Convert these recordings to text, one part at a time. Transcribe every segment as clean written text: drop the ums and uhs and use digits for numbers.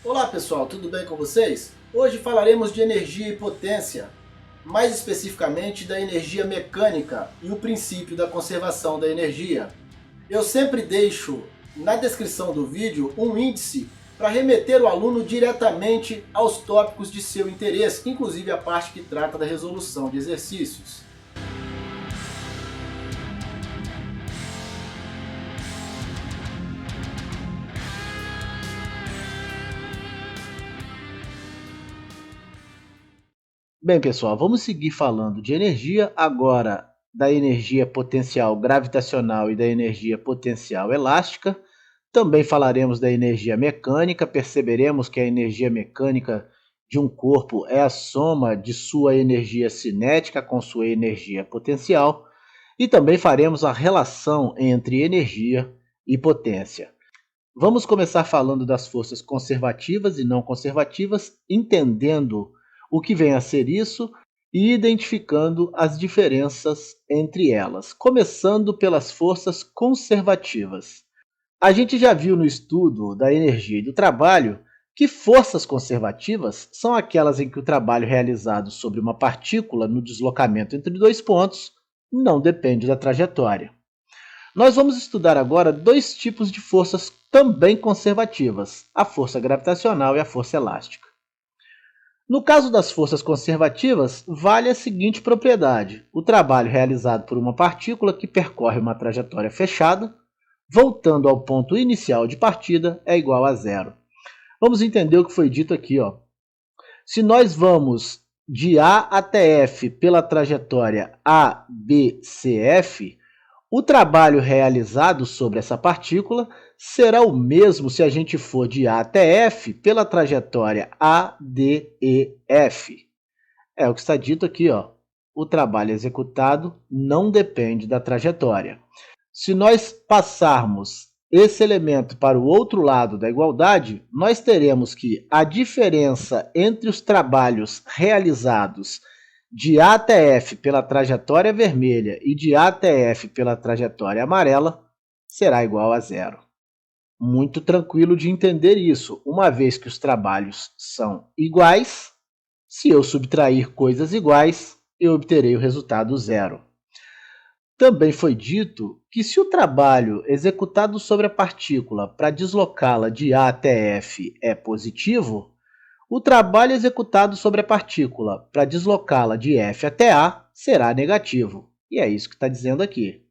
Olá pessoal, tudo bem com vocês? Hoje falaremos de energia e potência, mais especificamente da energia mecânica e o princípio da conservação da energia. Eu sempre deixo na descrição do vídeo um índice para remeter o aluno diretamente aos tópicos de seu interesse, inclusive a parte que trata da resolução de exercícios. Bem, pessoal, vamos seguir falando de energia, agora da energia potencial gravitacional e da energia potencial elástica. Também falaremos da energia mecânica, perceberemos que a energia mecânica de um corpo é a soma de sua energia cinética com sua energia potencial. E também faremos a relação entre energia e potência. Vamos começar falando das forças conservativas e não conservativas, entendendo o que vem a ser isso e identificando as diferenças entre elas, começando pelas forças conservativas. A gente já viu no estudo da energia e do trabalho que forças conservativas são aquelas em que o trabalho realizado sobre uma partícula no deslocamento entre dois pontos não depende da trajetória. Nós vamos estudar agora dois tipos de forças também conservativas, a força gravitacional e a força elástica. No caso das forças conservativas, vale a seguinte propriedade: o trabalho realizado por uma partícula que percorre uma trajetória fechada, voltando ao ponto inicial de partida, é igual a zero. Vamos entender o que foi dito aqui. Se nós vamos de A até F pela trajetória ABCF, o trabalho realizado sobre essa partícula será o mesmo se a gente for de A até F pela trajetória ADEF. É o que está dito aqui, O trabalho executado não depende da trajetória. Se nós passarmos esse elemento para o outro lado da igualdade, nós teremos que a diferença entre os trabalhos realizados de A até F pela trajetória vermelha e de A até F pela trajetória amarela será igual a zero. Muito tranquilo de entender isso, uma vez que os trabalhos são iguais, se eu subtrair coisas iguais, eu obterei o resultado zero. Também foi dito que se o trabalho executado sobre a partícula para deslocá-la de A até F é positivo, o trabalho executado sobre a partícula para deslocá-la de F até A será negativo. E é isso que está dizendo aqui.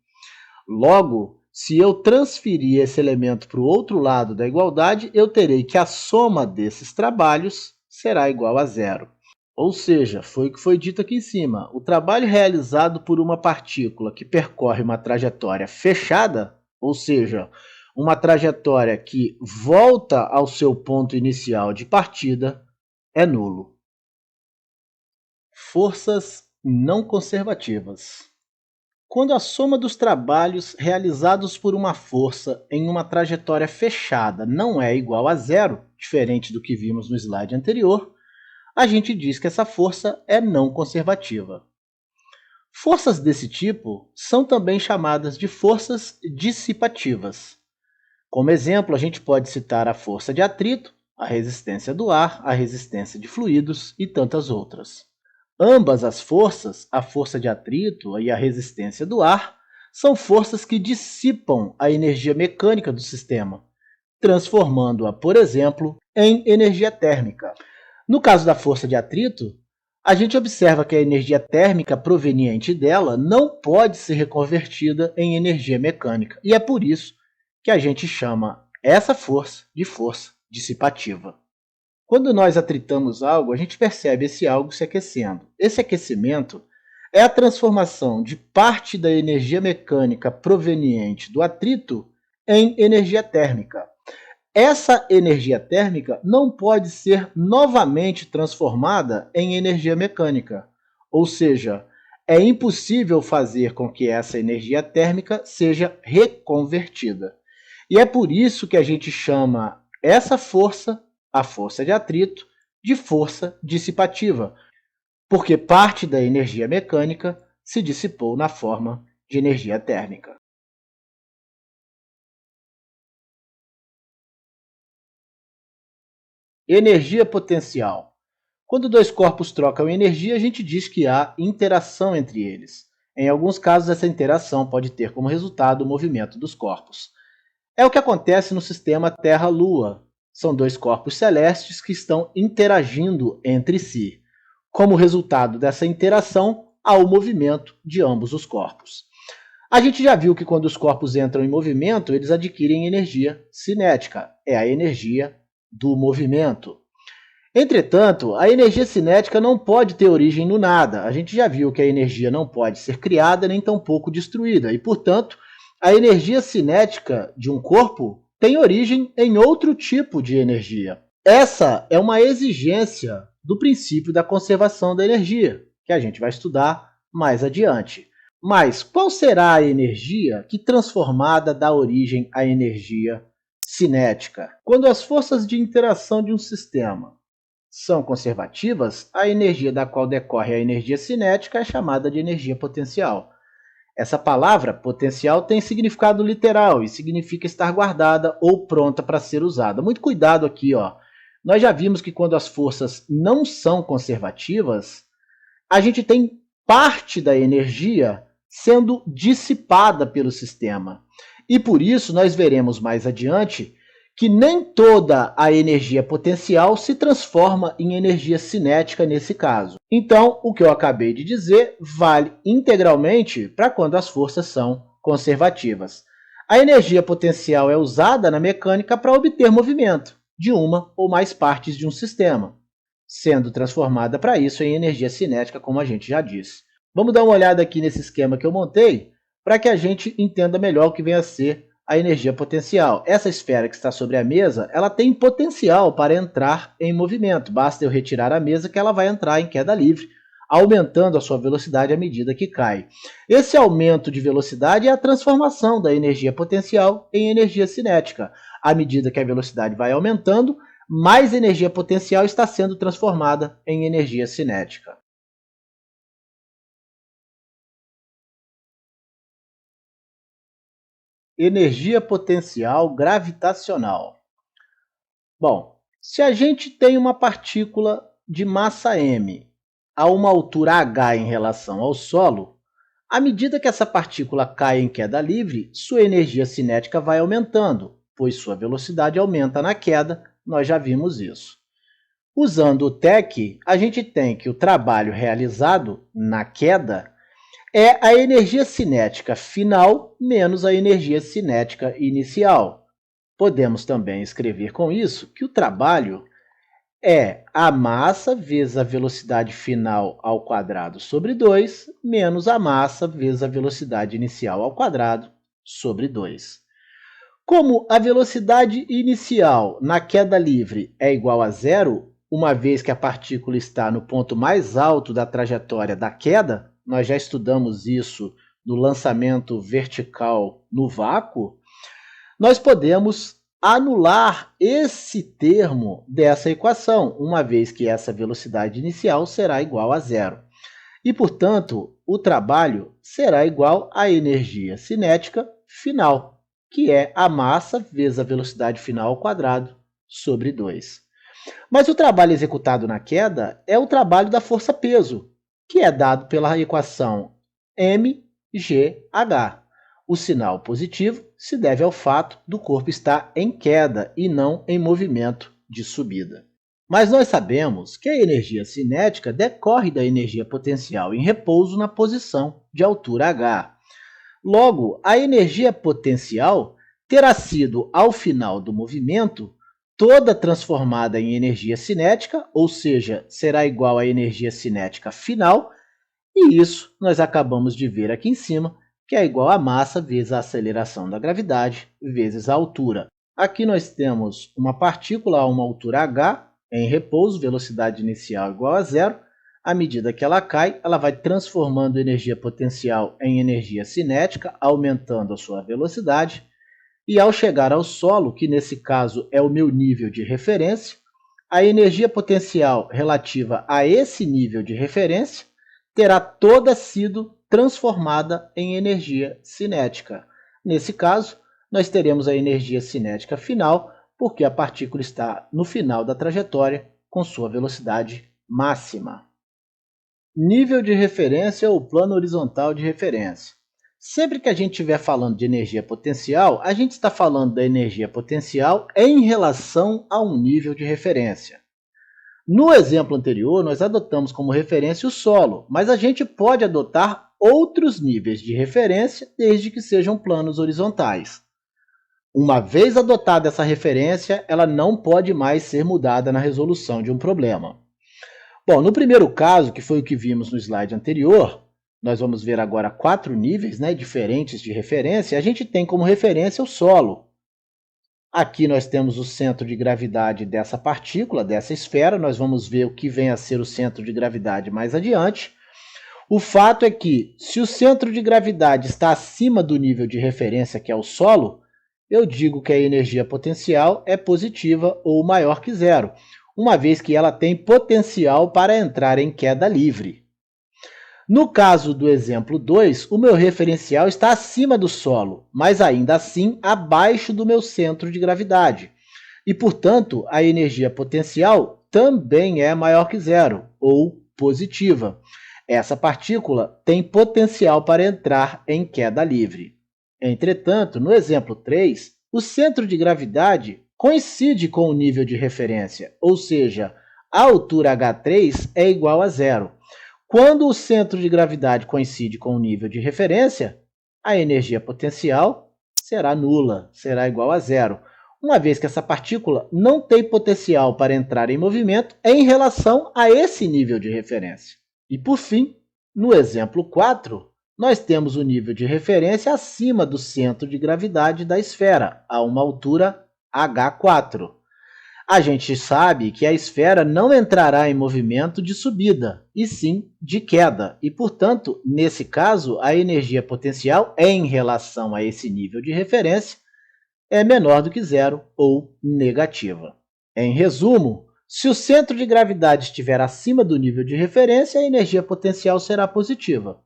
Logo, se eu transferir esse elemento para o outro lado da igualdade, eu terei que a soma desses trabalhos será igual a zero. Ou seja, foi o que foi dito aqui em cima. O trabalho realizado por uma partícula que percorre uma trajetória fechada, ou seja, uma trajetória que volta ao seu ponto inicial de partida, é nulo. Forças não conservativas. Quando a soma dos trabalhos realizados por uma força em uma trajetória fechada não é igual a zero, diferente do que vimos no slide anterior, a gente diz que essa força é não conservativa. Forças desse tipo são também chamadas de forças dissipativas. Como exemplo, a gente pode citar a força de atrito, a resistência do ar, a resistência de fluidos e tantas outras. Ambas as forças, a força de atrito e a resistência do ar, são forças que dissipam a energia mecânica do sistema, transformando-a, por exemplo, em energia térmica. No caso da força de atrito, a gente observa que a energia térmica proveniente dela não pode ser reconvertida em energia mecânica, e é por isso que a gente chama essa força de força dissipativa. Quando nós atritamos algo, a gente percebe esse algo se aquecendo. Esse aquecimento é a transformação de parte da energia mecânica proveniente do atrito em energia térmica. Essa energia térmica não pode ser novamente transformada em energia mecânica, ou seja, é impossível fazer com que essa energia térmica seja reconvertida. E é por isso que a gente chama essa força, a força de atrito, de força dissipativa, porque parte da energia mecânica se dissipou na forma de energia térmica. Energia potencial. Quando dois corpos trocam energia, a gente diz que há interação entre eles. Em alguns casos, essa interação pode ter como resultado o movimento dos corpos. É o que acontece no sistema Terra-Lua. São dois corpos celestes que estão interagindo entre si. Como resultado dessa interação, há o movimento de ambos os corpos. A gente já viu que quando os corpos entram em movimento, eles adquirem energia cinética. É a energia do movimento. Entretanto, a energia cinética não pode ter origem no nada. A gente já viu que a energia não pode ser criada nem tampouco destruída. E, portanto, a energia cinética de um corpo tem origem em outro tipo de energia. Essa é uma exigência do princípio da conservação da energia, que a gente vai estudar mais adiante. Mas qual será a energia que transformada dá origem à energia cinética? Quando as forças de interação de um sistema são conservativas, a energia da qual decorre a energia cinética é chamada de energia potencial. Essa palavra, potencial, tem significado literal e significa estar guardada ou pronta para ser usada. Muito cuidado aqui, ó. Nós já vimos que quando as forças não são conservativas, a gente tem parte da energia sendo dissipada pelo sistema. E por isso nós veremos mais adiante que nem toda a energia potencial se transforma em energia cinética nesse caso. Então, o que eu acabei de dizer vale integralmente para quando as forças são conservativas. A energia potencial é usada na mecânica para obter movimento de uma ou mais partes de um sistema, sendo transformada para isso em energia cinética, como a gente já disse. Vamos dar uma olhada aqui nesse esquema que eu montei para que a gente entenda melhor o que vem a ser a energia potencial. Essa esfera que está sobre a mesa, ela tem potencial para entrar em movimento. Basta eu retirar a mesa que ela vai entrar em queda livre, aumentando a sua velocidade à medida que cai. Esse aumento de velocidade é a transformação da energia potencial em energia cinética. À medida que a velocidade vai aumentando, mais energia potencial está sendo transformada em energia cinética. Energia potencial gravitacional. Bom, se a gente tem uma partícula de massa m a uma altura h em relação ao solo, à medida que essa partícula cai em queda livre, sua energia cinética vai aumentando, pois sua velocidade aumenta na queda, nós já vimos isso. Usando o TEC, a gente tem que o trabalho realizado na queda é a energia cinética final menos a energia cinética inicial. Podemos também escrever com isso que o trabalho é a massa vezes a velocidade final ao quadrado sobre 2, menos a massa vezes a velocidade inicial ao quadrado sobre 2. Como a velocidade inicial na queda livre é igual a zero, uma vez que a partícula está no ponto mais alto da trajetória da queda, nós já estudamos isso no lançamento vertical no vácuo, nós podemos anular esse termo dessa equação, uma vez que essa velocidade inicial será igual a zero. E, portanto, o trabalho será igual à energia cinética final, que é a massa vezes a velocidade final ao quadrado sobre 2. Mas o trabalho executado na queda é o trabalho da força-peso, que é dado pela equação mgh. O sinal positivo se deve ao fato do corpo estar em queda e não em movimento de subida. Mas nós sabemos que a energia cinética decorre da energia potencial em repouso na posição de altura h. Logo, a energia potencial terá sido, ao final do movimento, toda transformada em energia cinética, ou seja, será igual à energia cinética final, e isso nós acabamos de ver aqui em cima, que é igual a massa vezes a aceleração da gravidade vezes a altura. Aqui nós temos uma partícula a uma altura h, em repouso, velocidade inicial igual a zero. À medida que ela cai, ela vai transformando energia potencial em energia cinética, aumentando a sua velocidade. E ao chegar ao solo, que nesse caso é o meu nível de referência, a energia potencial relativa a esse nível de referência terá toda sido transformada em energia cinética. Nesse caso, nós teremos a energia cinética final porque a partícula está no final da trajetória com sua velocidade máxima. Nível de referência ou plano horizontal de referência. Sempre que a gente estiver falando de energia potencial, a gente está falando da energia potencial em relação a um nível de referência. No exemplo anterior, nós adotamos como referência o solo, mas a gente pode adotar outros níveis de referência desde que sejam planos horizontais. Uma vez adotada essa referência, ela não pode mais ser mudada na resolução de um problema. Bom, no primeiro caso, que foi o que vimos no slide anterior, nós vamos ver agora 4 níveis diferentes de referência. A gente tem como referência o solo. Aqui nós temos o centro de gravidade dessa partícula, dessa esfera. Nós vamos ver o que vem a ser o centro de gravidade mais adiante. O fato é que, se o centro de gravidade está acima do nível de referência, que é o solo, eu digo que a energia potencial é positiva ou maior que zero, uma vez que ela tem potencial para entrar em queda livre. No caso do exemplo 2, o meu referencial está acima do solo, mas ainda assim abaixo do meu centro de gravidade. E, portanto, a energia potencial também é maior que zero, ou positiva. Essa partícula tem potencial para entrar em queda livre. Entretanto, no exemplo 3, o centro de gravidade coincide com o nível de referência, ou seja, a altura h3 é igual a zero. Quando o centro de gravidade coincide com o nível de referência, a energia potencial será nula, será igual a zero, uma vez que essa partícula não tem potencial para entrar em movimento em relação a esse nível de referência. E, por fim, no exemplo 4, nós temos o nível de referência acima do centro de gravidade da esfera, a uma altura h4. A gente sabe que a esfera não entrará em movimento de subida, e sim de queda, e, portanto, nesse caso, a energia potencial em relação a esse nível de referência é menor do que zero ou negativa. Em resumo, se o centro de gravidade estiver acima do nível de referência, a energia potencial será positiva.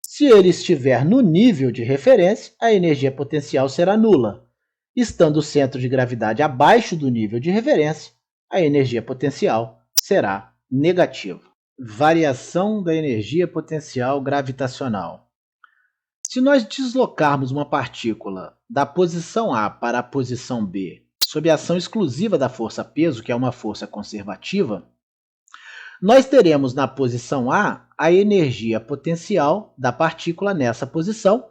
Se ele estiver no nível de referência, a energia potencial será nula. Estando o centro de gravidade abaixo do nível de referência, a energia potencial será negativa. Variação da energia potencial gravitacional. Se nós deslocarmos uma partícula da posição A para a posição B, sob a ação exclusiva da força-peso, que é uma força conservativa, nós teremos na posição A a energia potencial da partícula nessa posição,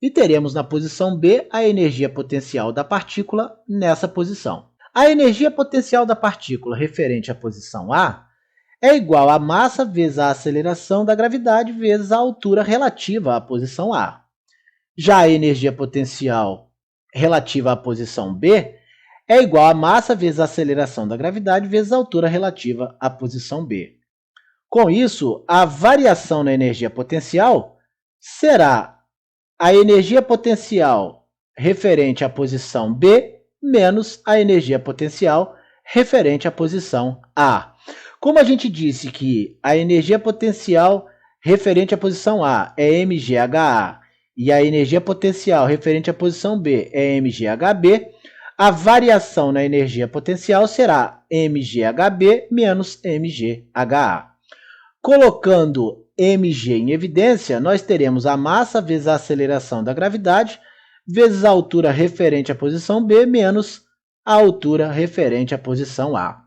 e teremos na posição B a energia potencial da partícula nessa posição. A energia potencial da partícula referente à posição A é igual à massa vezes a aceleração da gravidade vezes a altura relativa à posição A. Já a energia potencial relativa à posição B é igual à massa vezes a aceleração da gravidade vezes a altura relativa à posição B. Com isso, a variação na energia potencial será a energia potencial referente à posição B menos a energia potencial referente à posição A. Como a gente disse que a energia potencial referente à posição A é mgHA e a energia potencial referente à posição B é mgHB, a variação na energia potencial será mgHB menos mgHA. Colocando mg em evidência, nós teremos a massa vezes a aceleração da gravidade vezes a altura referente à posição B menos a altura referente à posição A.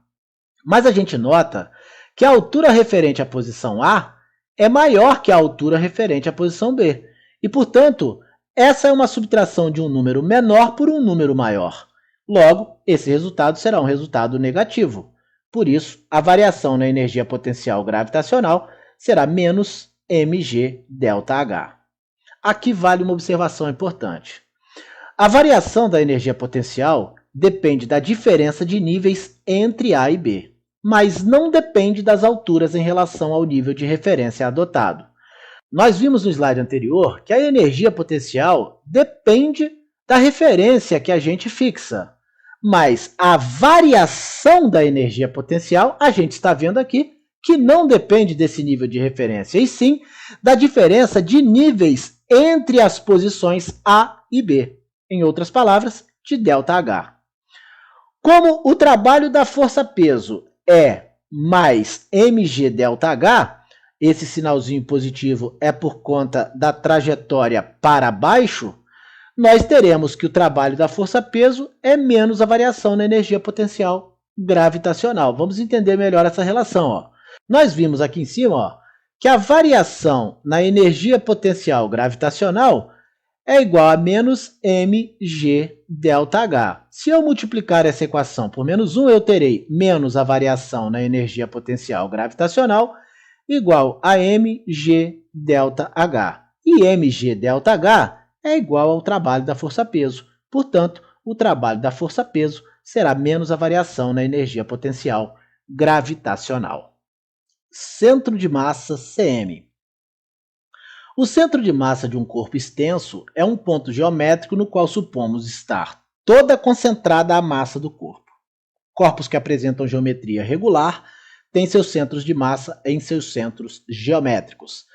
Mas a gente nota que a altura referente à posição A é maior que a altura referente à posição B. E, portanto, essa é uma subtração de um número menor por um número maior. Logo, esse resultado será um resultado negativo. Por isso, a variação na energia potencial gravitacional será menos mg∆H. Aqui vale uma observação importante. A variação da energia potencial depende da diferença de níveis entre A e B, mas não depende das alturas em relação ao nível de referência adotado. Nós vimos no slide anterior que a energia potencial depende da referência que a gente fixa, mas a variação da energia potencial, a gente está vendo aqui, que não depende desse nível de referência, e sim da diferença de níveis entre as posições A e B. Em outras palavras, de ΔH. Como o trabalho da força-peso é mais mg ΔH, esse sinalzinho positivo é por conta da trajetória para baixo, nós teremos que o trabalho da força-peso é menos a variação na energia potencial gravitacional. Vamos entender melhor essa relação. Ó. Nós vimos aqui em cima ó, que a variação na energia potencial gravitacional é igual a menos mg ΔH. Se eu multiplicar essa equação por menos 1, eu terei menos a variação na energia potencial gravitacional igual a mg ΔH. E mg ΔH é igual ao trabalho da força-peso. Portanto, o trabalho da força-peso será menos a variação na energia potencial gravitacional. Centro de massa cm. O centro de massa de um corpo extenso é um ponto geométrico no qual supomos estar toda concentrada a massa do corpo. Corpos que apresentam geometria regular têm seus centros de massa em seus centros geométricos.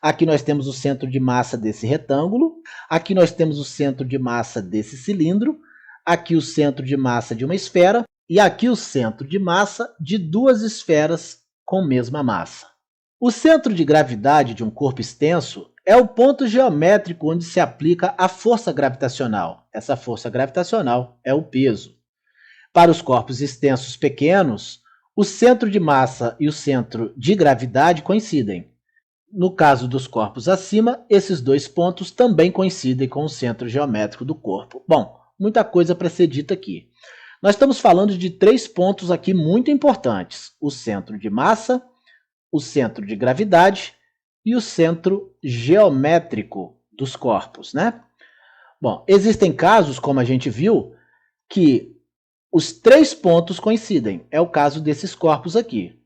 Aqui nós temos o centro de massa desse retângulo, aqui nós temos o centro de massa desse cilindro, aqui o centro de massa de uma esfera e aqui o centro de massa de duas esferas com mesma massa. O centro de gravidade de um corpo extenso é o ponto geométrico onde se aplica a força gravitacional. Essa força gravitacional é o peso. Para os corpos extensos pequenos, o centro de massa e o centro de gravidade coincidem. No caso dos corpos acima, esses dois pontos também coincidem com o centro geométrico do corpo. Bom, muita coisa para ser dita aqui. Nós estamos falando de 3 pontos aqui muito importantes: o centro de massa, o centro de gravidade e o centro geométrico dos corpos, né? Bom, existem casos, como a gente viu, que os 3 pontos coincidem. É o caso desses corpos aqui.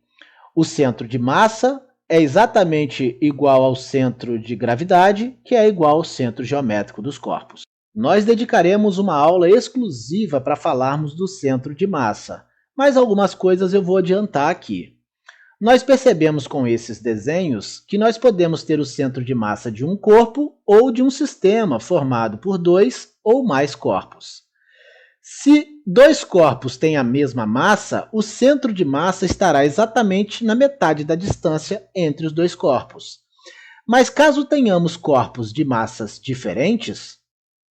O centro de massa é exatamente igual ao centro de gravidade, que é igual ao centro geométrico dos corpos. Nós dedicaremos uma aula exclusiva para falarmos do centro de massa, mas algumas coisas eu vou adiantar aqui. Nós percebemos com esses desenhos que nós podemos ter o centro de massa de um corpo ou de um sistema formado por 2 ou mais corpos. Se 2 corpos têm a mesma massa, o centro de massa estará exatamente na metade da distância entre os 2 corpos. Mas caso tenhamos corpos de massas diferentes,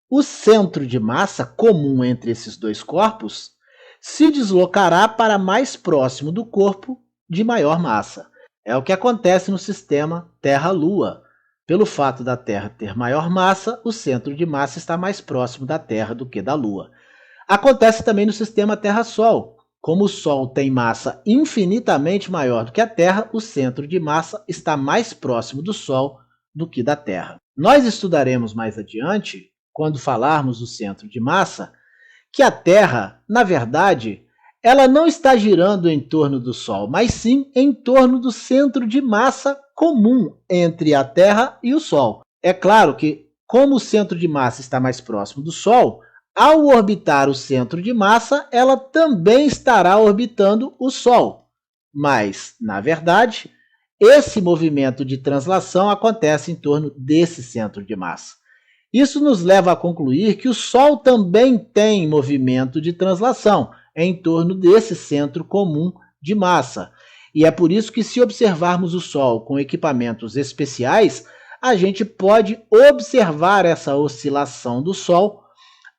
o centro de massa comum entre esses 2 corpos se deslocará para mais próximo do corpo de maior massa. É o que acontece no sistema Terra-Lua. Pelo fato da Terra ter maior massa, o centro de massa está mais próximo da Terra do que da Lua. Acontece também no sistema Terra-Sol. Como o Sol tem massa infinitamente maior do que a Terra, o centro de massa está mais próximo do Sol do que da Terra. Nós estudaremos mais adiante, quando falarmos do centro de massa, que a Terra, na verdade, ela não está girando em torno do Sol, mas sim em torno do centro de massa comum entre a Terra e o Sol. É claro que, como o centro de massa está mais próximo do Sol, ao orbitar o centro de massa, ela também estará orbitando o Sol. Mas, na verdade, esse movimento de translação acontece em torno desse centro de massa. Isso nos leva a concluir que o Sol também tem movimento de translação em torno desse centro comum de massa. E é por isso que, se observarmos o Sol com equipamentos especiais, a gente pode observar essa oscilação do Sol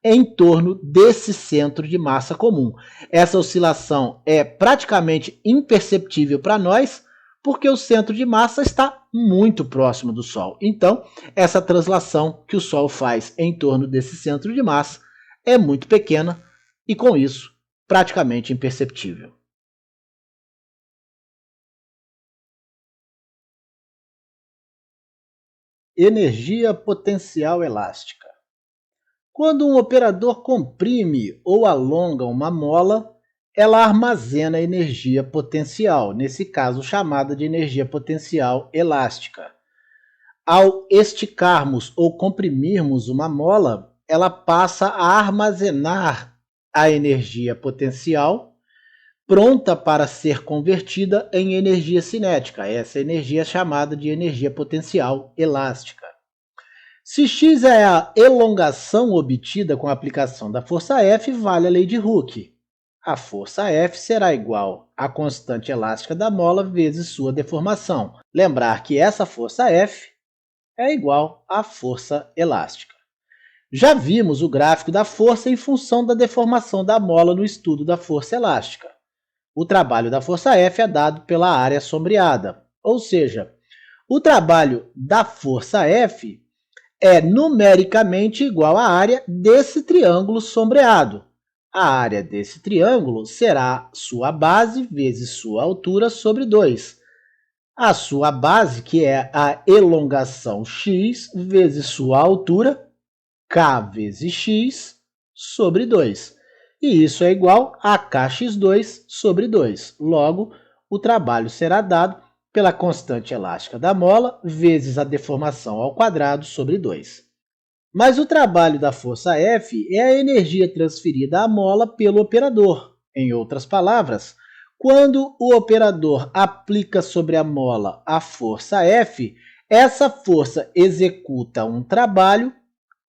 em torno desse centro de massa comum. Essa oscilação é praticamente imperceptível para nós, porque o centro de massa está muito próximo do Sol. Então, essa translação que o Sol faz em torno desse centro de massa é muito pequena e, com isso, praticamente imperceptível. Energia potencial elástica. Quando um operador comprime ou alonga uma mola, ela armazena energia potencial, nesse caso chamada de energia potencial elástica. Ao esticarmos ou comprimirmos uma mola, ela passa a armazenar a energia potencial, pronta para ser convertida em energia cinética. Essa energia é chamada de energia potencial elástica. Se x é a elongação obtida com a aplicação da força F, vale a lei de Hooke. a força F será igual à constante elástica da mola vezes sua deformação. Lembrar que essa força F é igual à força elástica. Já vimos o gráfico da força em função da deformação da mola no estudo da força elástica. O trabalho da força F é dado pela área sombreada, ou seja, o trabalho da força F é numericamente igual à área desse triângulo sombreado. A área desse triângulo será sua base vezes sua altura sobre 2. A sua base, que é a elongação x, vezes sua altura, k vezes x, sobre 2. E isso é igual a kx2 sobre 2. Logo, o trabalho será dado pela constante elástica da mola vezes a deformação ao quadrado sobre 2. Mas o trabalho da força F é a energia transferida à mola pelo operador. Em outras palavras, quando o operador aplica sobre a mola a força F, essa força executa um trabalho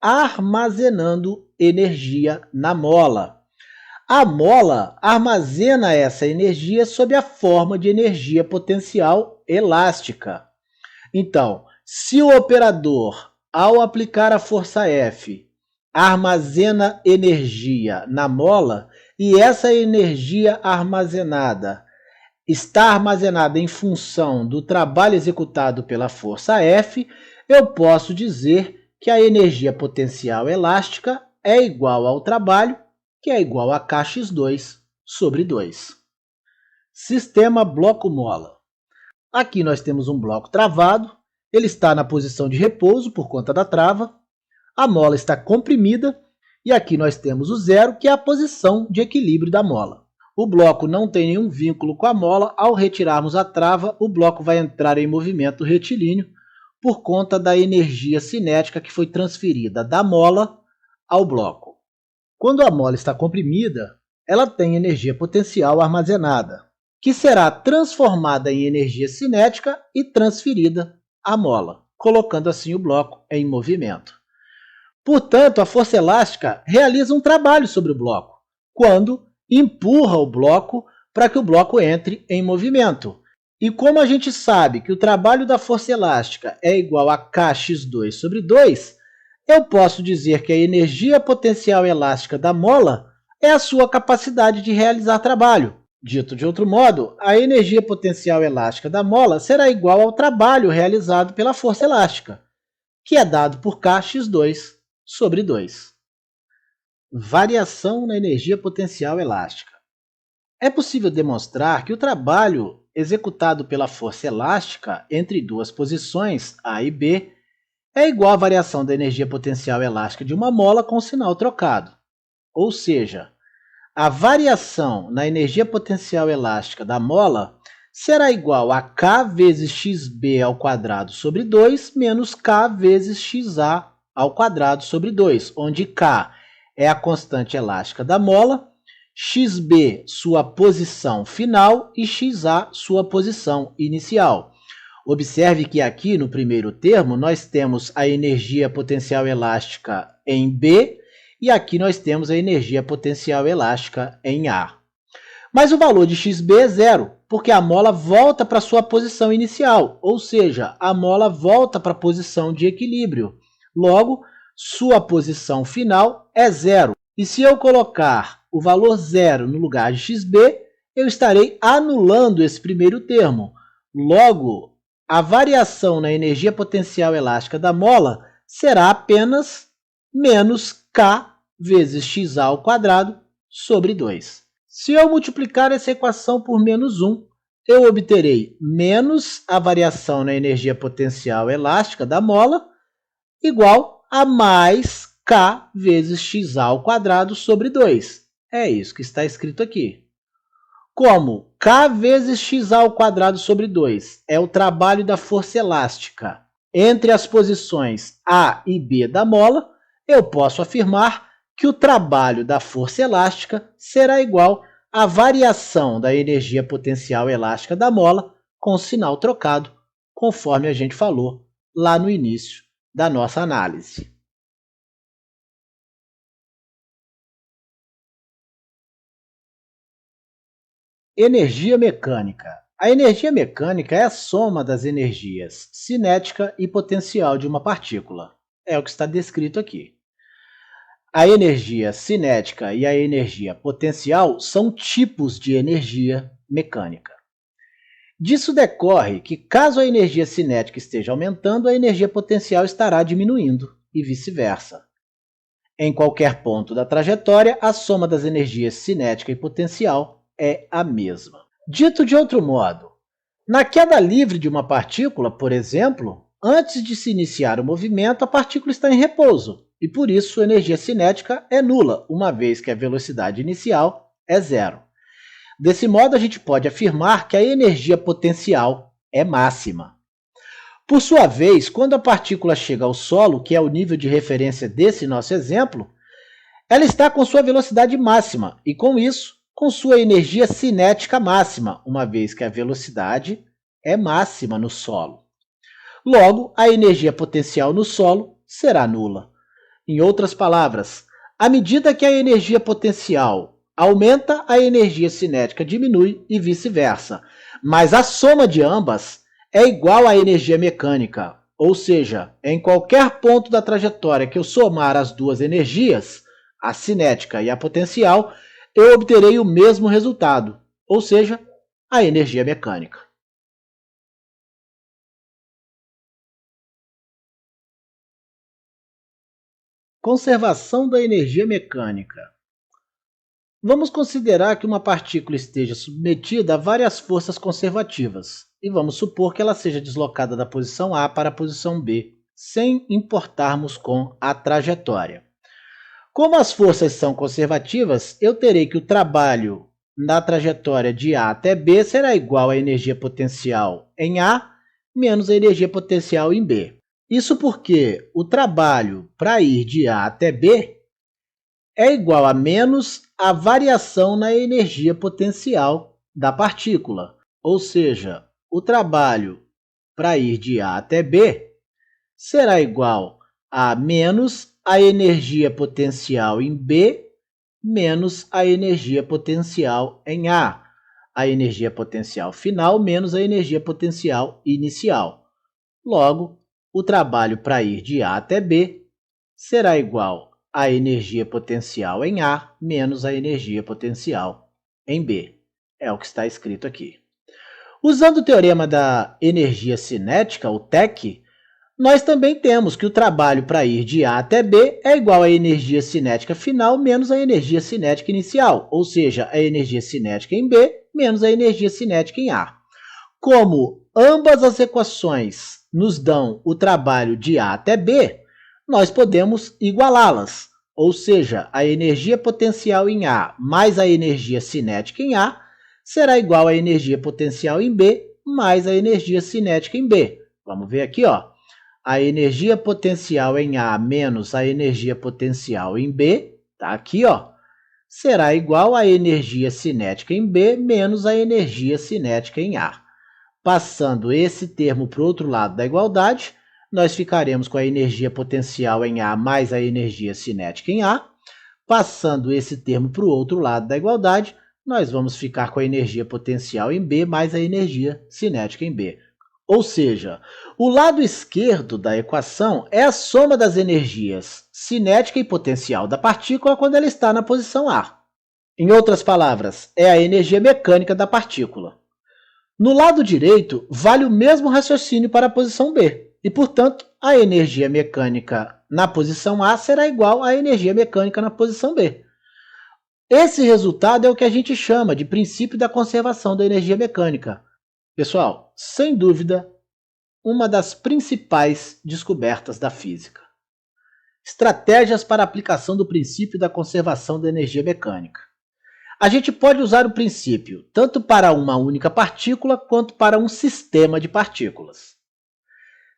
armazenando energia na mola. A mola armazena essa energia sob a forma de energia potencial elástica. Então, se o operador, ao aplicar a força F, armazena energia na mola e essa energia armazenada está armazenada em função do trabalho executado pela força F, eu posso dizer que a energia potencial elástica é igual ao trabalho, que é igual a kx2 sobre 2. Sistema bloco-mola. Aqui nós temos um bloco travado, ele está na posição de repouso por conta da trava, a mola está comprimida e aqui nós temos o zero, que é a posição de equilíbrio da mola. O bloco não tem nenhum vínculo com a mola, ao retirarmos a trava, o bloco vai entrar em movimento retilíneo por conta da energia cinética que foi transferida da mola ao bloco. Quando a mola está comprimida, ela tem energia potencial armazenada, que será transformada em energia cinética e transferida à mola, colocando assim o bloco em movimento. Portanto, a força elástica realiza um trabalho sobre o bloco, quando empurra o bloco para que o bloco entre em movimento. E como a gente sabe que o trabalho da força elástica é igual a kx2 sobre 2, eu posso dizer que a energia potencial elástica da mola é a sua capacidade de realizar trabalho. Dito de outro modo, a energia potencial elástica da mola será igual ao trabalho realizado pela força elástica, que é dado por kx2 sobre 2. Variação na energia potencial elástica. É possível demonstrar que o trabalho executado pela força elástica entre duas posições, A e B, é igual à variação da energia potencial elástica de uma mola com sinal trocado. Ou seja, a variação na energia potencial elástica da mola será igual a K vezes xb ao quadrado sobre 2 menos K vezes xa ao quadrado sobre 2, onde K é a constante elástica da mola, xb sua posição final e xa sua posição inicial. Observe que aqui no primeiro termo nós temos a energia potencial elástica em B e aqui nós temos a energia potencial elástica em A. Mas o valor de xb é zero, porque a mola volta para sua posição inicial, ou seja, a mola volta para a posição de equilíbrio. Logo, sua posição final é zero. E se eu colocar o valor zero no lugar de xb, eu estarei anulando esse primeiro termo. Logo, a variação na energia potencial elástica da mola será apenas menos K vezes xa ao quadrado sobre 2. Se eu multiplicar essa equação por menos 1, eu obterei menos a variação na energia potencial elástica da mola igual a mais K vezes xa ao quadrado sobre 2. É isso que está escrito aqui. Como K vezes xa ao quadrado sobre 2 é o trabalho da força elástica entre as posições A e B da mola, eu posso afirmar que o trabalho da força elástica será igual à variação da energia potencial elástica da mola com sinal trocado, conforme a gente falou lá no início da nossa análise. Energia mecânica. A energia mecânica é a soma das energias cinética e potencial de uma partícula. É o que está descrito aqui. A energia cinética e a energia potencial são tipos de energia mecânica. Disso decorre que, caso a energia cinética esteja aumentando, a energia potencial estará diminuindo, e vice-versa. Em qualquer ponto da trajetória, a soma das energias cinética e potencial é a mesma. Dito de outro modo, na queda livre de uma partícula, por exemplo, antes de se iniciar o movimento, a partícula está em repouso, e por isso sua energia cinética é nula, uma vez que a velocidade inicial é zero. Desse modo, a gente pode afirmar que a energia potencial é máxima. Por sua vez, quando a partícula chega ao solo, que é o nível de referência desse nosso exemplo, ela está com sua velocidade máxima e, com isso, com sua energia cinética máxima, uma vez que a velocidade é máxima no solo. Logo, a energia potencial no solo será nula. Em outras palavras, à medida que a energia potencial aumenta, a energia cinética diminui e vice-versa, mas a soma de ambas é igual à energia mecânica, ou seja, em qualquer ponto da trajetória que eu somar as duas energias, a cinética e a potencial, eu obterei o mesmo resultado, ou seja, a energia mecânica. Conservação da energia mecânica. Vamos considerar que uma partícula esteja submetida a várias forças conservativas, e vamos supor que ela seja deslocada da posição A para a posição B, sem importarmos com a trajetória. Como as forças são conservativas, eu terei que o trabalho na trajetória de A até B será igual à energia potencial em A menos a energia potencial em B. Isso porque o trabalho para ir de A até B é igual a menos a variação na energia potencial da partícula. Ou seja, o trabalho para ir de A até B será igual a menos a energia potencial em B menos a energia potencial em A. A energia potencial final menos a energia potencial inicial. Logo, o trabalho para ir de A até B será igual a energia potencial em A menos a energia potencial em B. É o que está escrito aqui. Usando o teorema da energia cinética, o TEC, nós também temos que o trabalho para ir de A até B é igual à energia cinética final menos a energia cinética inicial, ou seja, a energia cinética em B menos a energia cinética em A. Como ambas as equações nos dão o trabalho de A até B, nós podemos igualá-las, ou seja, a energia potencial em A mais a energia cinética em A será igual à energia potencial em B mais a energia cinética em B. Vamos ver aqui, ó. A energia potencial em A menos a energia potencial em B, tá aqui, ó, será igual à energia cinética em B menos a energia cinética em A. Passando esse termo para o outro lado da igualdade, nós ficaremos com a energia potencial em A mais a energia cinética em A. Passando esse termo para o outro lado da igualdade, nós vamos ficar com a energia potencial em B mais a energia cinética em B. Ou seja, o lado esquerdo da equação é a soma das energias cinética e potencial da partícula quando ela está na posição A. Em outras palavras, é a energia mecânica da partícula. No lado direito, vale o mesmo raciocínio para a posição B. E, portanto, a energia mecânica na posição A será igual à energia mecânica na posição B. Esse resultado é o que a gente chama de princípio da conservação da energia mecânica. Pessoal, sem dúvida, uma das principais descobertas da física. Estratégias para a aplicação do princípio da conservação da energia mecânica. A gente pode usar o princípio tanto para uma única partícula quanto para um sistema de partículas.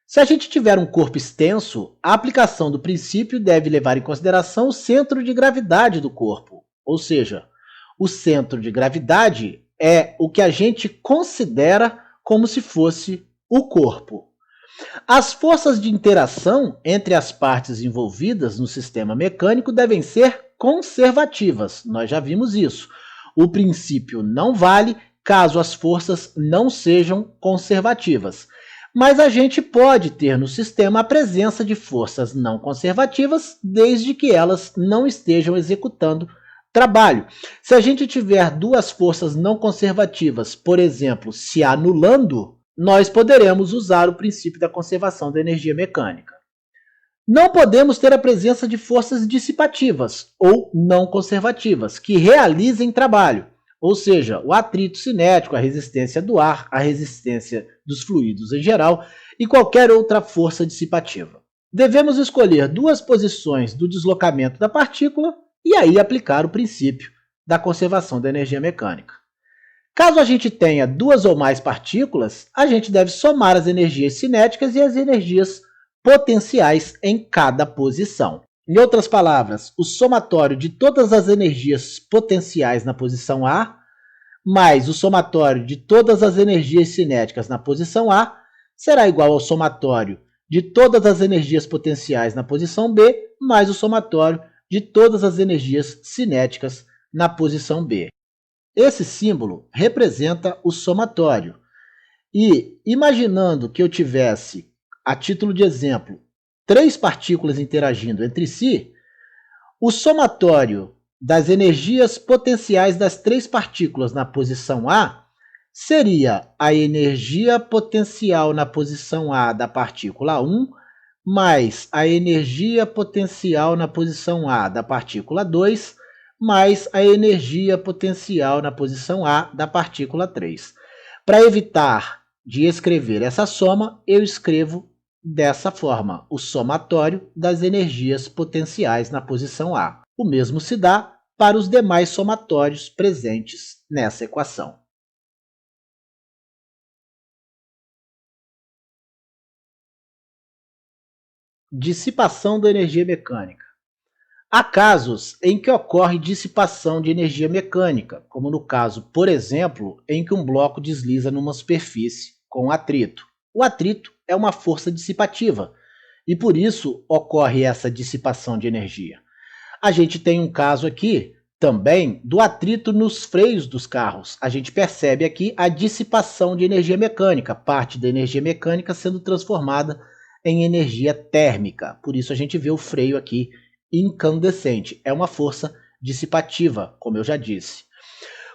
Se a gente tiver um corpo extenso, a aplicação do princípio deve levar em consideração o centro de gravidade do corpo, ou seja, o centro de gravidade é o que a gente considera como se fosse o corpo. As forças de interação entre as partes envolvidas no sistema mecânico devem ser conservativas. Nós já vimos isso. O princípio não vale caso as forças não sejam conservativas. Mas a gente pode ter no sistema a presença de forças não conservativas, desde que elas não estejam executando trabalho. Se a gente tiver duas forças não conservativas, por exemplo, se anulando, nós poderemos usar o princípio da conservação da energia mecânica. Não podemos ter a presença de forças dissipativas ou não conservativas, que realizem trabalho, ou seja, o atrito cinético, a resistência do ar, a resistência dos fluidos em geral e qualquer outra força dissipativa. Devemos escolher duas posições do deslocamento da partícula e aí aplicar o princípio da conservação da energia mecânica. Caso a gente tenha duas ou mais partículas, a gente deve somar as energias cinéticas e as energias potenciais em cada posição. Em outras palavras, o somatório de todas as energias potenciais na posição A, mais o somatório de todas as energias cinéticas na posição A, será igual ao somatório de todas as energias potenciais na posição B, mais o somatório de todas as energias cinéticas na posição B. Esse símbolo representa o somatório. E, imaginando que eu tivesse, a título de exemplo, 3 partículas interagindo entre si, o somatório das energias potenciais das 3 partículas na posição A seria a energia potencial na posição A da partícula 1 mais a energia potencial na posição A da partícula 2 mais a energia potencial na posição A da partícula 3. Para evitar de escrever essa soma, eu escrevo dessa forma, o somatório das energias potenciais na posição A. O mesmo se dá para os demais somatórios presentes nessa equação. Dissipação da energia mecânica. Há casos em que ocorre dissipação de energia mecânica, como no caso, por exemplo, em que um bloco desliza numa superfície com atrito. O atrito é uma força dissipativa e por isso ocorre essa dissipação de energia. A gente tem um caso aqui também do atrito nos freios dos carros. A gente percebe aqui a dissipação de energia mecânica, parte da energia mecânica sendo transformada em energia térmica. Por isso a gente vê o freio aqui incandescente. É uma força dissipativa, como eu já disse.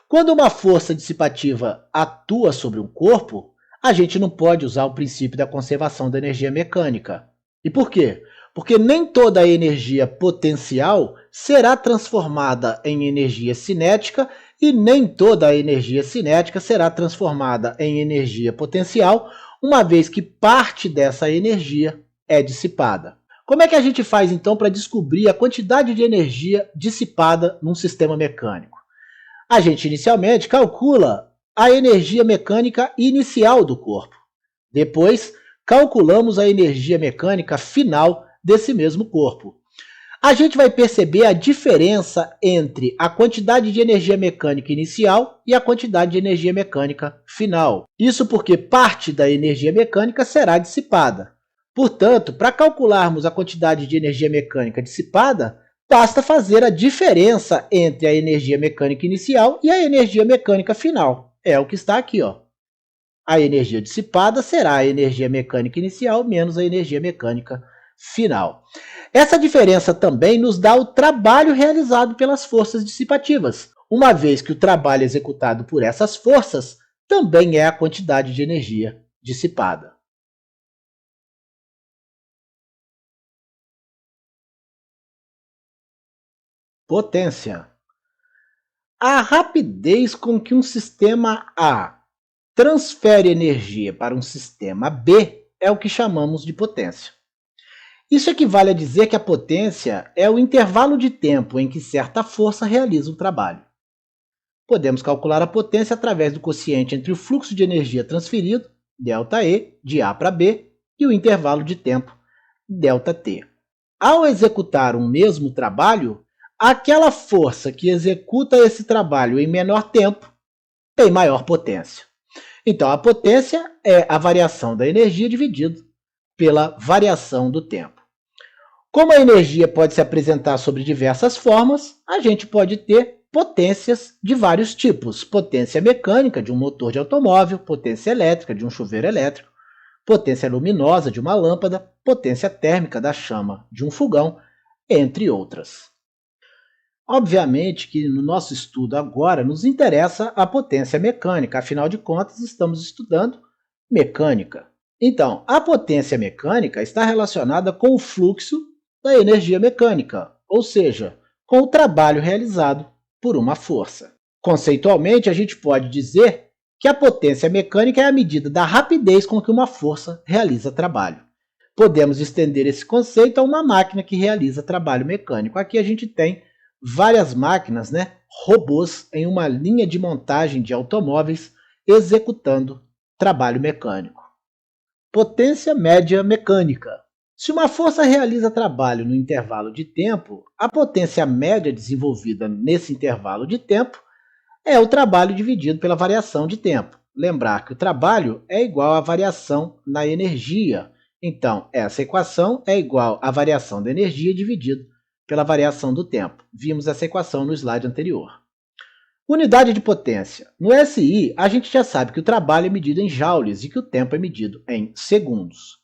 Quando uma força dissipativa atua sobre um corpo, a gente não pode usar o princípio da conservação da energia mecânica. E por quê? Porque nem toda a energia potencial será transformada em energia cinética e nem toda a energia cinética será transformada em energia potencial, uma vez que parte dessa energia é dissipada. Como é que a gente faz, então, para descobrir a quantidade de energia dissipada num sistema mecânico? A gente, inicialmente, calcula a energia mecânica inicial do corpo. Depois, calculamos a energia mecânica final desse mesmo corpo. A gente vai perceber a diferença entre a quantidade de energia mecânica inicial e a quantidade de energia mecânica final. Isso porque parte da energia mecânica será dissipada. Portanto, para calcularmos a quantidade de energia mecânica dissipada, basta fazer a diferença entre a energia mecânica inicial e a energia mecânica final. É o que está aqui, ó. A energia dissipada será a energia mecânica inicial menos a energia mecânica final. Essa diferença também nos dá o trabalho realizado pelas forças dissipativas, uma vez que o trabalho executado por essas forças também é a quantidade de energia dissipada. Potência. A rapidez com que um sistema A transfere energia para um sistema B é o que chamamos de potência. Isso equivale a dizer que a potência é o intervalo de tempo em que certa força realiza um trabalho. Podemos calcular a potência através do quociente entre o fluxo de energia transferido, ΔE, de A para B, e o intervalo de tempo, ΔT. Ao executar um mesmo trabalho, aquela força que executa esse trabalho em menor tempo tem maior potência. Então, a potência é a variação da energia dividido pela variação do tempo. Como a energia pode se apresentar sob diversas formas, a gente pode ter potências de vários tipos: potência mecânica de um motor de automóvel, potência elétrica de um chuveiro elétrico, potência luminosa de uma lâmpada, potência térmica da chama de um fogão, entre outras. Obviamente que no nosso estudo agora nos interessa a potência mecânica, afinal de contas estamos estudando mecânica. Então, a potência mecânica está relacionada com o fluxo da energia mecânica, ou seja, com o trabalho realizado por uma força. Conceitualmente, a gente pode dizer que a potência mecânica é a medida da rapidez com que uma força realiza trabalho. Podemos estender esse conceito a uma máquina que realiza trabalho mecânico. Aqui a gente tem várias máquinas, robôs em uma linha de montagem de automóveis executando trabalho mecânico. Potência média mecânica. Se uma força realiza trabalho no intervalo de tempo, a potência média desenvolvida nesse intervalo de tempo é o trabalho dividido pela variação de tempo. Lembrar que o trabalho é igual à variação na energia. Então, essa equação é igual à variação da energia dividido pela variação do tempo. Vimos essa equação no slide anterior. Unidade de potência. No SI, a gente já sabe que o trabalho é medido em joules e que o tempo é medido em segundos.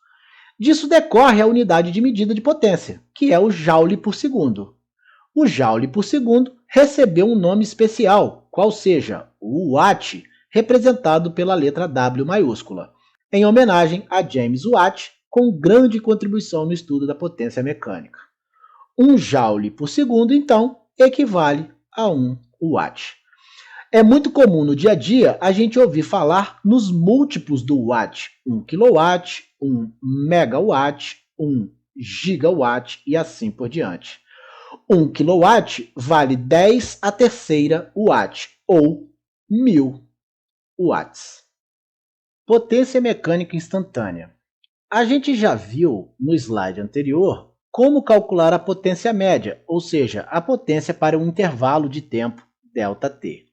Disso decorre a unidade de medida de potência, que é o joule por segundo. O joule por segundo recebeu um nome especial, qual seja o watt, representado pela letra W maiúscula, em homenagem a James Watt, com grande contribuição no estudo da potência mecânica. Um joule por segundo, então, equivale a 1 watt. É muito comum no dia a dia a gente ouvir falar nos múltiplos do watt: 1 kW, 1 megawatt, 1 gigawatt e assim por diante. 1 kW vale 10 a terceira watt, ou 1000 watts. Potência mecânica instantânea. A gente já viu no slide anterior como calcular a potência média, ou seja, a potência para um intervalo de tempo ΔT.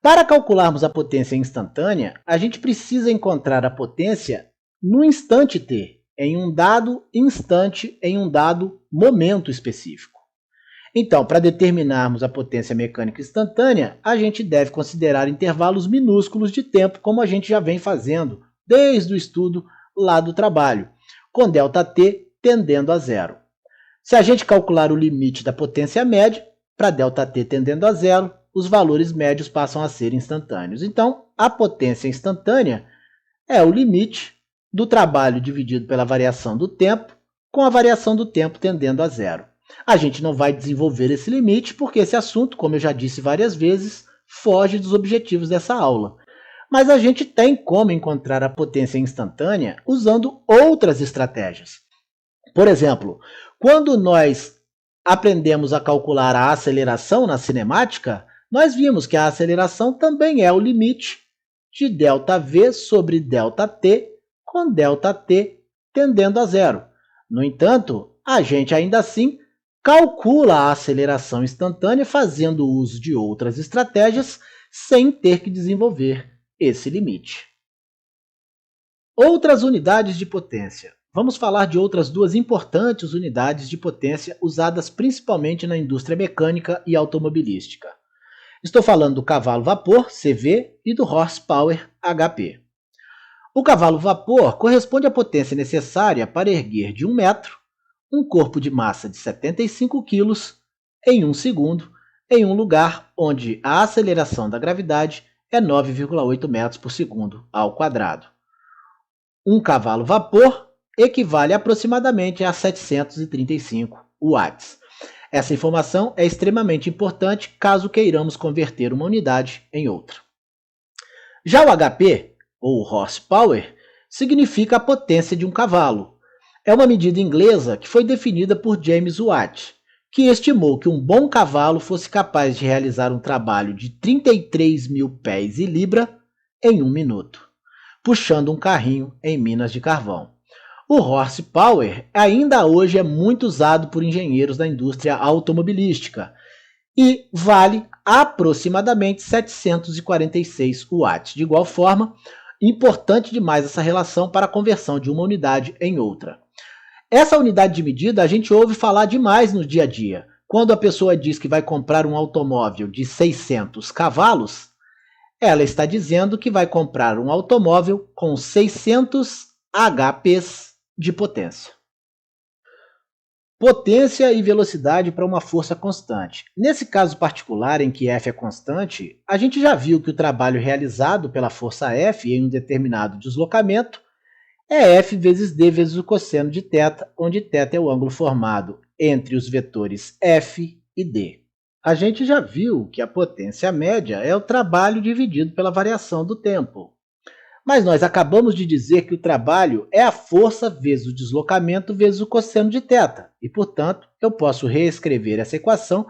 Para calcularmos a potência instantânea, a gente precisa encontrar a potência no instante t, em um dado instante, em um dado momento específico. Então, para determinarmos a potência mecânica instantânea, a gente deve considerar intervalos minúsculos de tempo, como a gente já vem fazendo desde o estudo lá do trabalho, com ΔT tendendo a zero. Se a gente calcular o limite da potência média, para ΔT tendendo a zero, os valores médios passam a ser instantâneos. Então, a potência instantânea é o limite do trabalho dividido pela variação do tempo, com a variação do tempo tendendo a zero. A gente não vai desenvolver esse limite porque esse assunto, como eu já disse várias vezes, foge dos objetivos dessa aula. Mas a gente tem como encontrar a potência instantânea usando outras estratégias. Por exemplo, quando nós aprendemos a calcular a aceleração na cinemática, nós vimos que a aceleração também é o limite de ΔV sobre ΔT, com ΔT tendendo a zero. No entanto, a gente ainda assim calcula a aceleração instantânea fazendo uso de outras estratégias sem ter que desenvolver esse limite. Outras unidades de potência. Vamos falar de outras duas importantes unidades de potência usadas principalmente na indústria mecânica e automobilística. Estou falando do cavalo-vapor, CV, e do horsepower, HP. O cavalo-vapor corresponde à potência necessária para erguer de 1 metro um corpo de massa de 75 kg em 1 segundo, em um lugar onde a aceleração da gravidade é 9,8 metros por segundo ao quadrado. Um cavalo-vapor equivale aproximadamente a 735 watts. Essa informação é extremamente importante caso queiramos converter uma unidade em outra. Já o HP, ou horsepower, significa a potência de um cavalo. É uma medida inglesa que foi definida por James Watt, que estimou que um bom cavalo fosse capaz de realizar um trabalho de 33 mil pés e libra em 1 minuto, puxando um carrinho em minas de carvão. O horsepower ainda hoje é muito usado por engenheiros da indústria automobilística e vale aproximadamente 746 watts. De igual forma, importante demais essa relação para a conversão de uma unidade em outra. Essa unidade de medida a gente ouve falar demais no dia a dia, Quando a pessoa diz que vai comprar um automóvel de 600 cavalos, ela está dizendo que vai comprar um automóvel com 600 HPs de potência. Potência e velocidade para uma força constante. Nesse caso particular, em que F é constante, a gente já viu que o trabalho realizado pela força F em um determinado deslocamento é F vezes D vezes o cosseno de θ, onde θ é o ângulo formado entre os vetores F e D. A gente já viu que a potência média é o trabalho dividido pela variação do tempo. Mas nós acabamos de dizer que o trabalho é a força vezes o deslocamento vezes o cosseno de θ. E, portanto, eu posso reescrever essa equação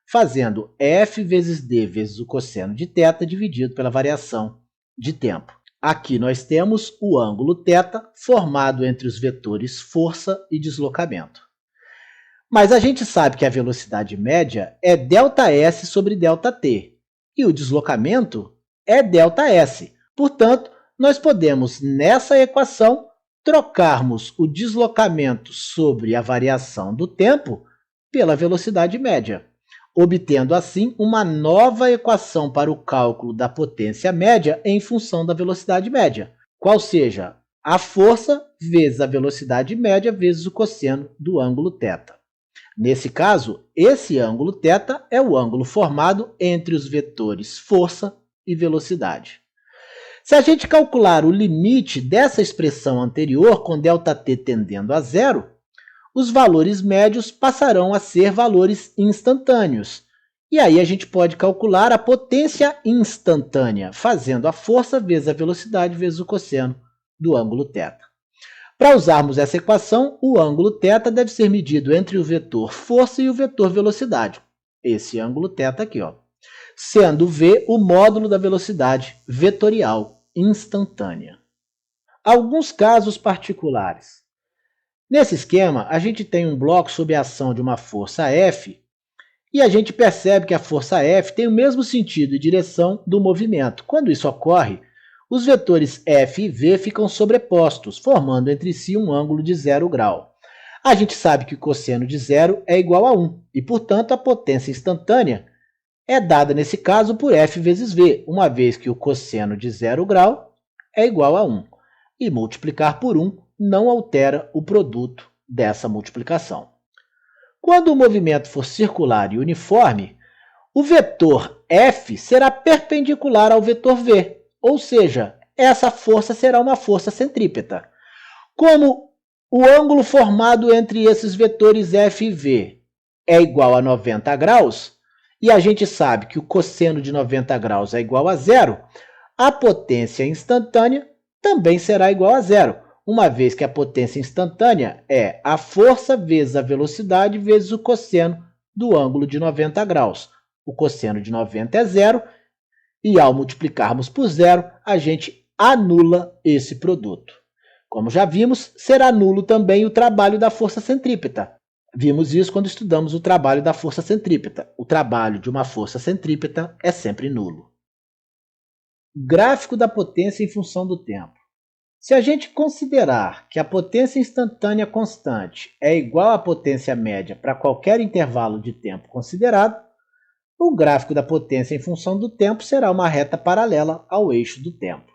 fazendo F vezes D vezes o cosseno de θ dividido pela variação de tempo. Aqui nós temos o ângulo θ formado entre os vetores força e deslocamento. Mas a gente sabe que a velocidade média é ΔS sobre ΔT e o deslocamento é ΔS. Portanto, nós podemos, nessa equação, trocarmos o deslocamento sobre a variação do tempo pela velocidade média, obtendo assim uma nova equação para o cálculo da potência média em função da velocidade média, qual seja a força vezes a velocidade média vezes o cosseno do ângulo θ. Nesse caso, esse ângulo θ é o ângulo formado entre os vetores força e velocidade. Se a gente calcular o limite dessa expressão anterior com ΔT tendendo a zero, os valores médios passarão a ser valores instantâneos. E aí a gente pode calcular a potência instantânea, fazendo a força vezes a velocidade vezes o cosseno do ângulo θ. Para usarmos essa equação, o ângulo θ deve ser medido entre o vetor força e o vetor velocidade. Esse ângulo θ aqui, ó, sendo V o módulo da velocidade vetorial instantânea. Alguns casos particulares. Nesse esquema, a gente tem um bloco sob a ação de uma força F e a gente percebe que a força F tem o mesmo sentido e direção do movimento. Quando isso ocorre, os vetores F e V ficam sobrepostos, formando entre si um ângulo de 0 grau. A gente sabe que o cosseno de zero é igual a 1 e, portanto, a potência instantânea é dada, nesse caso, por F vezes V, uma vez que o cosseno de 0 grau é igual a 1. E multiplicar por 1 não altera o produto dessa multiplicação. Quando o movimento for circular e uniforme, o vetor F será perpendicular ao vetor V, ou seja, essa força será uma força centrípeta. Como o ângulo formado entre esses vetores F e V é igual a 90 graus, e a gente sabe que o cosseno de 90 graus é igual a zero, a potência instantânea também será igual a zero, uma vez que a potência instantânea é a força vezes a velocidade vezes o cosseno do ângulo de 90 graus. O cosseno de 90 é zero, e ao multiplicarmos por zero, a gente anula esse produto. Como já vimos, será nulo também o trabalho da força centrípeta. Vimos isso quando estudamos o trabalho da força centrípeta. O trabalho de uma força centrípeta é sempre nulo. Gráfico da potência em função do tempo. Se a gente considerar que a potência instantânea constante é igual à potência média para qualquer intervalo de tempo considerado, o gráfico da potência em função do tempo será uma reta paralela ao eixo do tempo.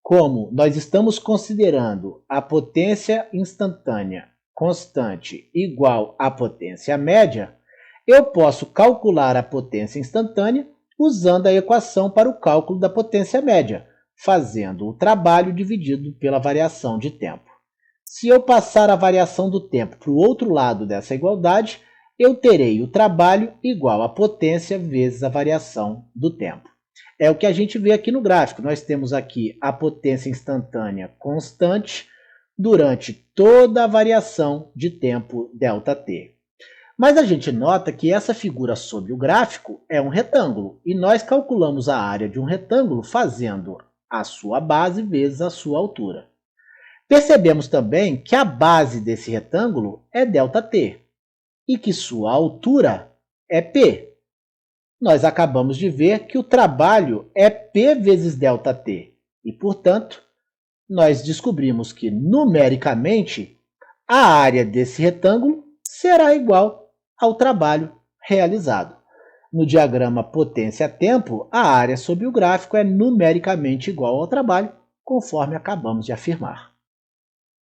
Como nós estamos considerando a potência instantânea constante igual à potência média, eu posso calcular a potência instantânea usando a equação para o cálculo da potência média, fazendo o trabalho dividido pela variação de tempo. Se eu passar a variação do tempo para o outro lado dessa igualdade, eu terei o trabalho igual à potência vezes a variação do tempo. É o que a gente vê aqui no gráfico. Nós temos aqui a potência instantânea constante durante toda a variação de tempo ΔT. Mas a gente nota que essa figura sob o gráfico é um retângulo, e nós calculamos a área de um retângulo fazendo a sua base vezes a sua altura. Percebemos também que a base desse retângulo é ΔT e que sua altura é P. Nós acabamos de ver que o trabalho é P vezes ΔT e, portanto, nós descobrimos que, numericamente, a área desse retângulo será igual ao trabalho realizado. No diagrama potência-tempo, a área sob o gráfico é numericamente igual ao trabalho, conforme acabamos de afirmar.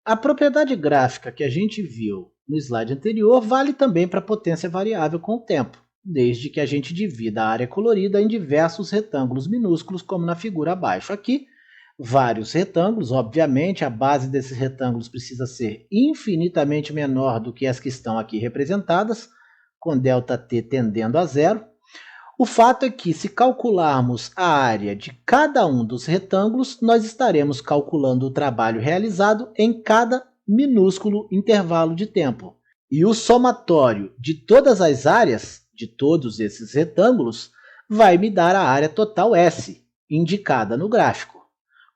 A propriedade gráfica que a gente viu no slide anterior vale também para a potência variável com o tempo, desde que a gente divida a área colorida em diversos retângulos minúsculos, como na figura abaixo. Aqui, vários retângulos, obviamente, a base desses retângulos precisa ser infinitamente menor do que as que estão aqui representadas, com ΔT tendendo a zero. O fato é que, se calcularmos a área de cada um dos retângulos, nós estaremos calculando o trabalho realizado em cada minúsculo intervalo de tempo. E o somatório de todas as áreas, de todos esses retângulos, vai me dar a área total S, indicada no gráfico.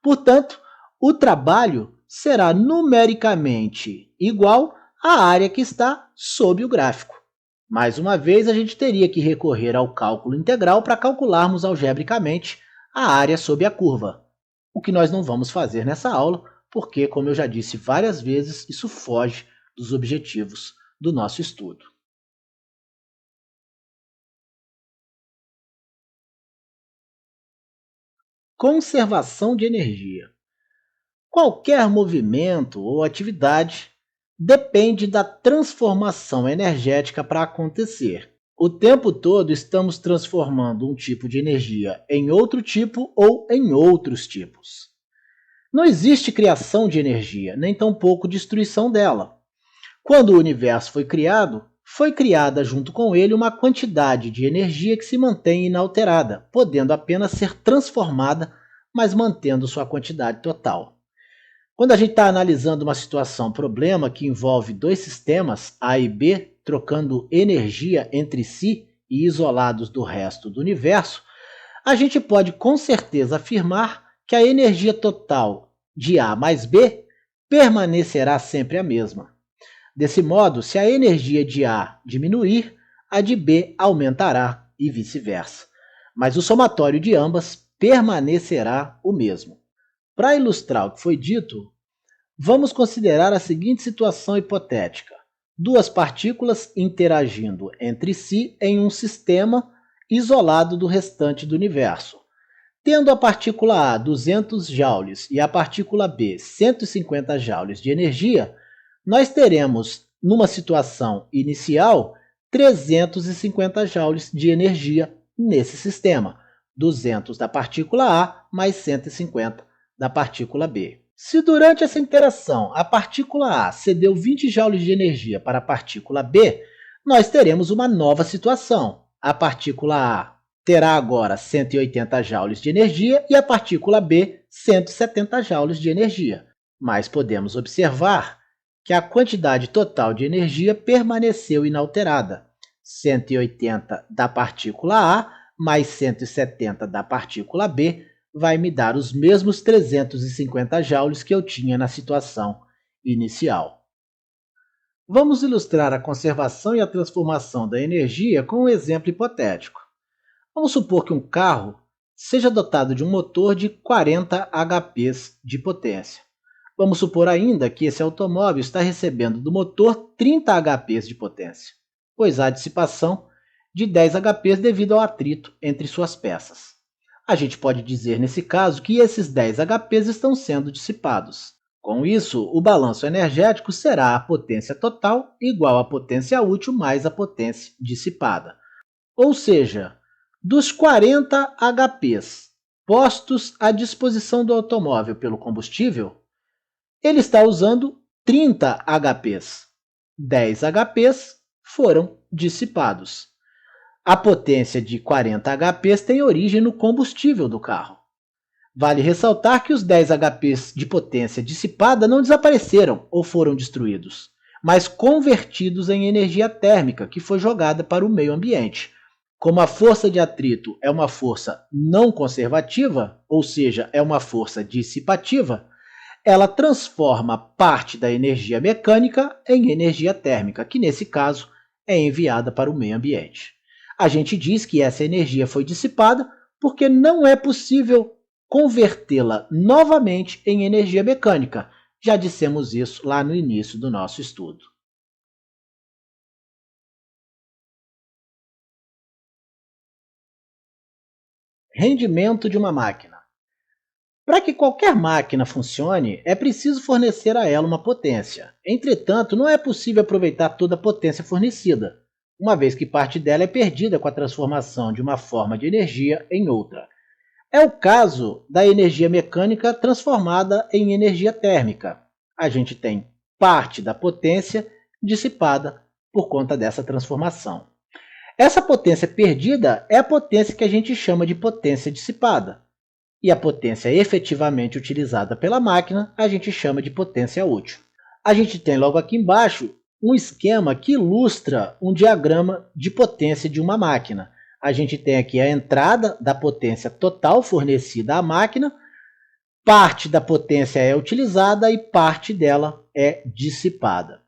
Portanto, o trabalho será numericamente igual à área que está sob o gráfico. Mais uma vez, a gente teria que recorrer ao cálculo integral para calcularmos algebricamente a área sob a curva, o que nós não vamos fazer nessa aula, porque, como eu já disse várias vezes, isso foge dos objetivos do nosso estudo. Conservação de energia. Qualquer movimento ou atividade depende da transformação energética para acontecer. O tempo todo estamos transformando um tipo de energia em outro tipo ou em outros tipos. Não existe criação de energia, nem tampouco destruição dela. Quando o universo foi criada junto com ele uma quantidade de energia que se mantém inalterada, podendo apenas ser transformada, mas mantendo sua quantidade total. Quando a gente está analisando uma situação, problema que envolve dois sistemas, A e B, trocando energia entre si e isolados do resto do universo, a gente pode com certeza afirmar que a energia total de A mais B permanecerá sempre a mesma. Desse modo, se a energia de A diminuir, a de B aumentará e vice-versa. Mas o somatório de ambas permanecerá o mesmo. Para ilustrar o que foi dito, vamos considerar a seguinte situação hipotética. Duas partículas interagindo entre si em um sistema isolado do restante do universo. Tendo a partícula A 200 joules e a partícula B 150 joules de energia, nós teremos, numa situação inicial, 350 joules de energia nesse sistema. 200 da partícula A mais 150 da partícula B. Se durante essa interação a partícula A cedeu 20 joules de energia para a partícula B, nós teremos uma nova situação. A partícula A terá agora 180 joules de energia e a partícula B 170 joules de energia. Mas podemos observar que a quantidade total de energia permaneceu inalterada. 180 da partícula A mais 170 da partícula B vai me dar os mesmos 350 joules que eu tinha na situação inicial. Vamos ilustrar a conservação e a transformação da energia com um exemplo hipotético. Vamos supor que um carro seja dotado de um motor de 40 HPs de potência. Vamos supor ainda que esse automóvel está recebendo do motor 30 HPs de potência, pois há dissipação de 10 HPs devido ao atrito entre suas peças. A gente pode dizer, nesse caso, que esses 10 HPs estão sendo dissipados. Com isso, o balanço energético será a potência total igual à potência útil mais a potência dissipada. Ou seja, dos 40 HPs postos à disposição do automóvel pelo combustível, ele está usando 30 HPs. 10 HPs foram dissipados. A potência de 40 HPs tem origem no combustível do carro. Vale ressaltar que os 10 HPs de potência dissipada não desapareceram ou foram destruídos, mas convertidos em energia térmica que foi jogada para o meio ambiente. Como a força de atrito é uma força não conservativa, ou seja, é uma força dissipativa, ela transforma parte da energia mecânica em energia térmica, que nesse caso é enviada para o meio ambiente. A gente diz que essa energia foi dissipada porque não é possível convertê-la novamente em energia mecânica. Já dissemos isso lá no início do nosso estudo. Rendimento de uma máquina. Para que qualquer máquina funcione, é preciso fornecer a ela uma potência. Entretanto, não é possível aproveitar toda a potência fornecida, uma vez que parte dela é perdida com a transformação de uma forma de energia em outra. É o caso da energia mecânica transformada em energia térmica. A gente tem parte da potência dissipada por conta dessa transformação. Essa potência perdida é a potência que a gente chama de potência dissipada. E a potência efetivamente utilizada pela máquina a gente chama de potência útil. A gente tem logo aqui embaixo um esquema que ilustra um diagrama de potência de uma máquina. A gente tem aqui a entrada da potência total fornecida à máquina, parte da potência é utilizada e parte dela é dissipada.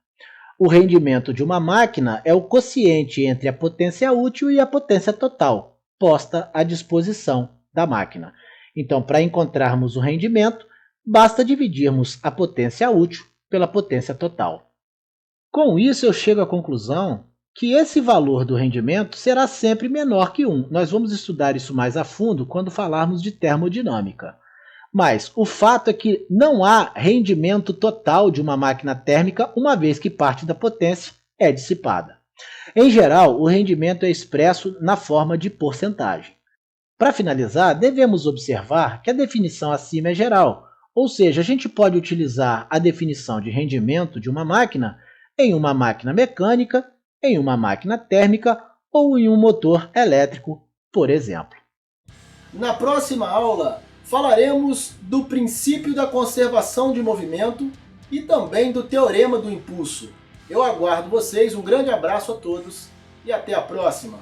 O rendimento de uma máquina é o quociente entre a potência útil e a potência total, posta à disposição da máquina. Então, para encontrarmos o rendimento, basta dividirmos a potência útil pela potência total. Com isso, eu chego à conclusão que esse valor do rendimento será sempre menor que 1. Nós vamos estudar isso mais a fundo quando falarmos de termodinâmica. Mas o fato é que não há rendimento total de uma máquina térmica, uma vez que parte da potência é dissipada. Em geral, o rendimento é expresso na forma de porcentagem. Para finalizar, devemos observar que a definição acima é geral, ou seja, a gente pode utilizar a definição de rendimento de uma máquina em uma máquina mecânica, em uma máquina térmica ou em um motor elétrico, por exemplo. Na próxima aula, falaremos do princípio da conservação de movimento e também do teorema do impulso. Eu aguardo vocês, um grande abraço a todos e até a próxima!